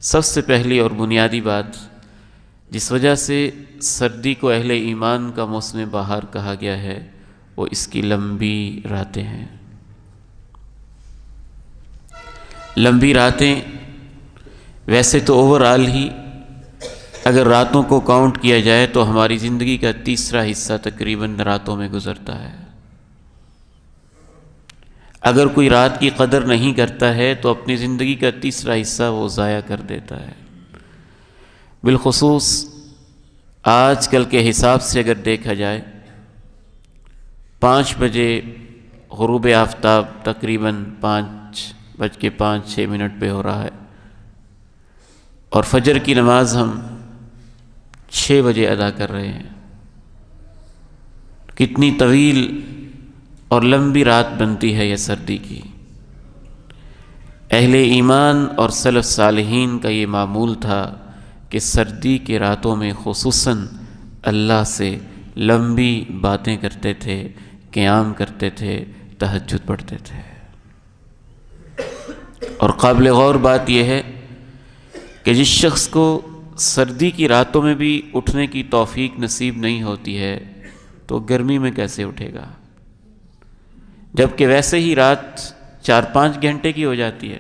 سب سے پہلی اور بنیادی بات جس وجہ سے سردی کو اہل ایمان کا موسم بہار کہا گیا ہے وہ اس کی لمبی راتیں ہیں۔ لمبی راتیں ویسے تو اوورآل ہی اگر راتوں کو کاؤنٹ کیا جائے تو ہماری زندگی کا تیسرا حصہ تقریباً راتوں میں گزرتا ہے۔ اگر کوئی رات کی قدر نہیں کرتا ہے تو اپنی زندگی کا تیسرا حصہ وہ ضائع کر دیتا ہے۔ بالخصوص آج کل کے حساب سے اگر دیکھا جائے 5 بجے غروب آفتاب تقریباً 5:05 پہ ہو رہا ہے اور فجر کی نماز ہم 6 بجے ادا کر رہے ہیں۔ کتنی طویل اور لمبی رات بنتی ہے یہ سردی کی۔ اہل ایمان اور سلف صالحین کا یہ معمول تھا کہ سردی کے راتوں میں خصوصاً اللہ سے لمبی باتیں کرتے تھے، قیام کرتے تھے، تہجد پڑھتے تھے۔ اور قابل غور بات یہ ہے کہ جس شخص کو سردی کی راتوں میں بھی اٹھنے کی توفیق نصیب نہیں ہوتی ہے تو گرمی میں کیسے اٹھے گا، جبکہ ویسے ہی رات 4-5 گھنٹے کی ہو جاتی ہے۔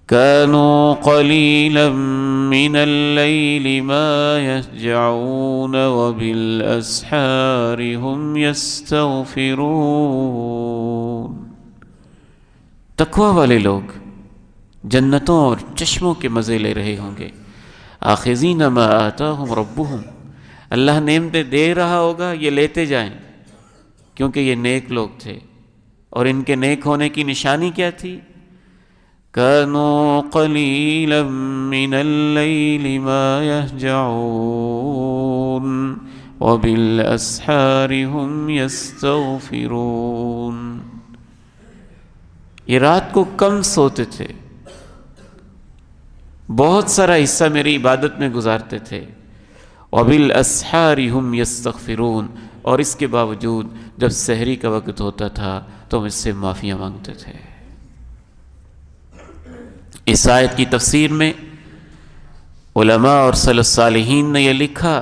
كانوا قليلا من الليل ما يهجعون وبالأسحار هم يستغفرون۔ تقوی والے لوگ جنتوں اور چشموں کے مزے لے رہے ہوں گے۔ آخذین ما آتاہم ربہم، اللہ نعمتیں دے رہا ہوگا، یہ لیتے جائیں، کیونکہ یہ نیک لوگ تھے۔ اور ان کے نیک ہونے کی نشانی کیا تھی؟ كانوا قليلا من الليل ما يهجعون وبالأسحار هم يستغفرون۔ یہ رات کو کم سوتے تھے، بہت سارا حصہ میری عبادت میں گزارتے تھے۔ وبالاسحار هم يستغفرون، اور اس کے باوجود جب سحری کا وقت ہوتا تھا تو ہم اس سے معافیاں مانگتے تھے۔ اس آیت کی تفسیر میں علماء اور سلف صالحین نے یہ لکھا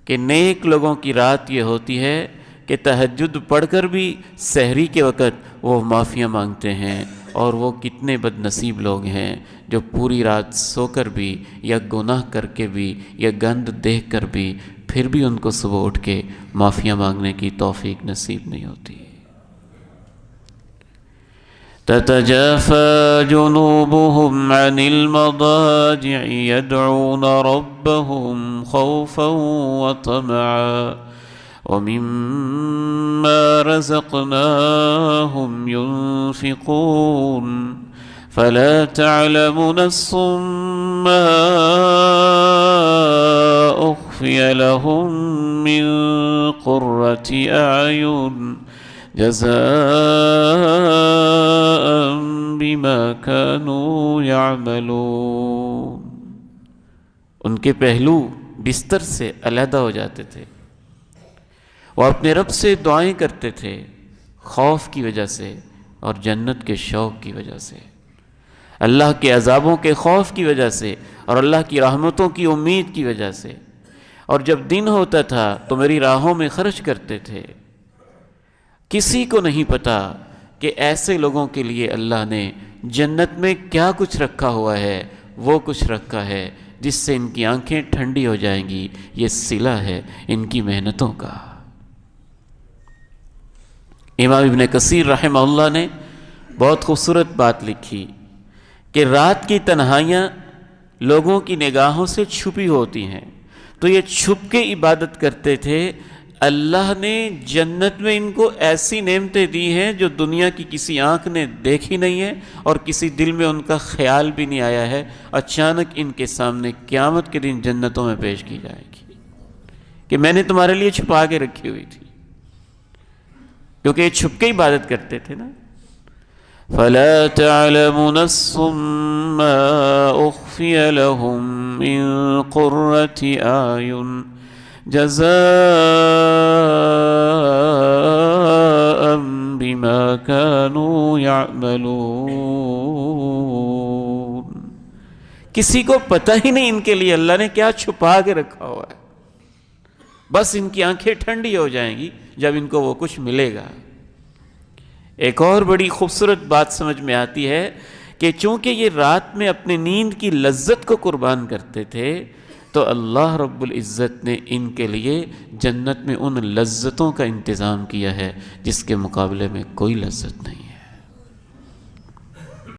کہ نیک لوگوں کی رات یہ ہوتی ہے کہ تہجد پڑھ کر بھی سحری کے وقت وہ معافیاں مانگتے ہیں، اور وہ کتنے بد نصیب لوگ ہیں جو پوری رات سو کر بھی یا گناہ کر کے بھی یا گند دیکھ کر بھی پھر بھی ان کو صبح اٹھ کے معافیاں مانگنے کی توفیق نصیب نہیں ہوتی۔ تتجافى جنوبهم عن المضاجع يدعون ربهم خوفا وطمعا ومما رزقناهم ينفقون فلا تعلم نفس ما أخفي لهم من قرة أعين جزاء بما كانوا يعملون۔ ان کے پہلو بستر سے علیحدہ ہو جاتے تھے، وہ اپنے رب سے دعائیں کرتے تھے خوف کی وجہ سے اور جنت کے شوق کی وجہ سے، اللہ کے عذابوں کے خوف کی وجہ سے اور اللہ کی رحمتوں کی امید کی وجہ سے۔ اور جب دن ہوتا تھا تو میری راہوں میں خرچ کرتے تھے۔ کسی کو نہیں پتا کہ ایسے لوگوں کے لیے اللہ نے جنت میں کیا کچھ رکھا ہوا ہے۔ وہ کچھ رکھا ہے جس سے ان کی آنکھیں ٹھنڈی ہو جائیں گی، یہ صلہ ہے ان کی محنتوں کا۔ امام ابن کثیر رحمہ اللہ نے بہت خوبصورت بات لکھی کہ رات کی تنہائیاں لوگوں کی نگاہوں سے چھپی ہوتی ہیں، تو یہ چھپ کے عبادت کرتے تھے۔ اللہ نے جنت میں ان کو ایسی نعمتیں دی ہیں جو دنیا کی کسی آنکھ نے دیکھی نہیں ہے اور کسی دل میں ان کا خیال بھی نہیں آیا ہے۔ اچانک ان کے سامنے قیامت کے دن جنتوں میں پیش کی جائے گی کہ میں نے تمہارے لیے چھپا کے رکھی ہوئی تھی، کیونکہ یہ چھپ کے عبادت کرتے تھے نا۔ فَلَا تَعْلَمُ نَفْسٌ مَّا أُخْفِيَ لَهُم مِّن قُرَّةِ أَعْيُنٍ جزاء بما كانوا يعملون۔ کسی کو پتہ ہی نہیں ان کے لیے اللہ نے کیا چھپا کے رکھا ہوا ہے، بس ان کی آنکھیں ٹھنڈی ہو جائیں گی جب ان کو وہ کچھ ملے گا۔ ایک اور بڑی خوبصورت بات سمجھ میں آتی ہے کہ چونکہ یہ رات میں اپنے نیند کی لذت کو قربان کرتے تھے، تو اللہ رب العزت نے ان کے لیے جنت میں ان لذتوں کا انتظام کیا ہے جس کے مقابلے میں کوئی لذت نہیں ہے۔